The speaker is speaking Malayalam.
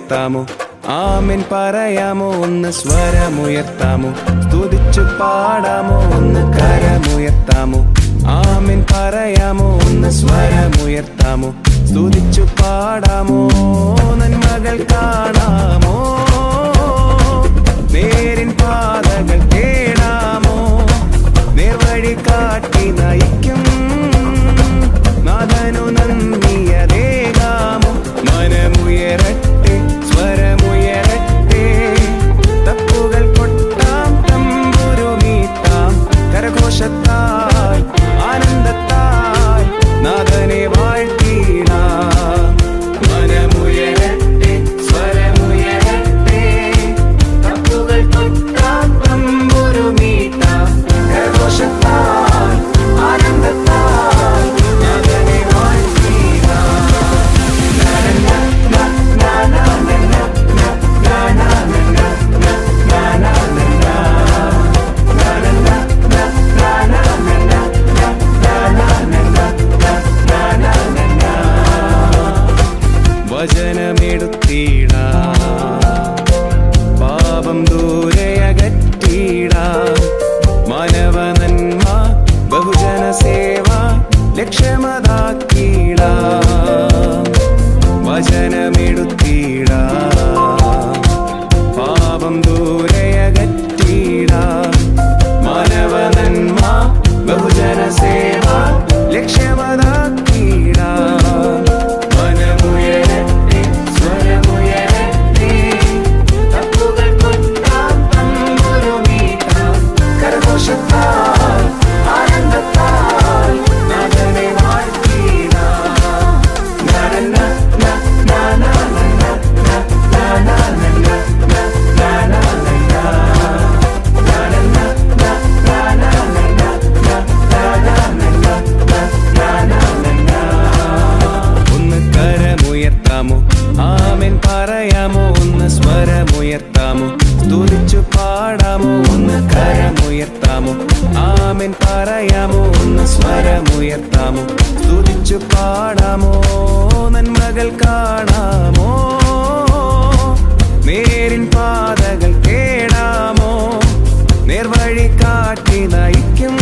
സ്വരമുയർത്താമോ ആമേൻ പറയാമോ ഒന്ന് സ്വരമുയർത്താമോ സ്തുതിച്ചു പാടാമോ ഒന്ന് കരമുയർത്താമോ ആമേൻ പറയാമോ ഒന്ന് സ്വരമുയർത്താമോ സ്തുതിച്ചു പാടാമോ നന്മകൾ കാണാമോ നേരിൻ പാതകൾ തേടാമോ നേർവഴി കാട്ടി നയിക്കും നാഥനു നന്ദിയതേകാമോ മനമുയരട്ടെ സ്വരമുയരട്ടെ തപ്പുകൾ കൊട്ടാം തമ്പുരുമീട്ടാം കരഘോഷത്താൽ ആനന്ദത്താൽ നാഥനെ വാഴ്ത്തിടാം മനമുയരട്ടെ സ്വരമുയരട്ടെ തപ്പുകൾ കൊട്ടാം തമ്പുരുമീട്ടാം കരഘോഷത്താൽ ആനന്ദത്താൽ നാഥനെ വാഴ്ത്തിടാം വചനമെടുത്തിടാ പാപം ദൂരെ അകറ്റിടാ മാനവ നന്മ ബഹുജന സേവ ലക്ഷ്യമതാക്കിടാ വചനമെടുത്തിടാ പാപം ദൂരെ അകറ്റിടാ മാനവ നന്മ ബഹുജന സേവ ലക്ഷ്യമതാക്കിടാ മനമുയരട്ടെ സ്വരമുയരട്ടെ തപ്പുകൾ കൊട്ടാം തമ്പുരുമീട്ടാം കരഘോഷത്താൽ ആനന്ദത്താൽ നാഥനെ വാഴ്ത്തിടാം നനന നന ഒന്ന് കരമുയർത്താമോ ആമേൻ പറയാമോ ഒന്ന് സ്വരമുയർത്താമോ സ്തുതിച്ചു പാടാമോ ഒന്ന് കരമുയർത്താമോ ആമേൻ പറയാമോ ഒന്ന് സ്വരമുയർത്താമോ സ്തുതിച്ചു പാടാമോ നന്മകൾ കാണാമോ നേരിൻ പാതകൾ തേടാമോ നേർവഴി കാട്ടി നയിക്കും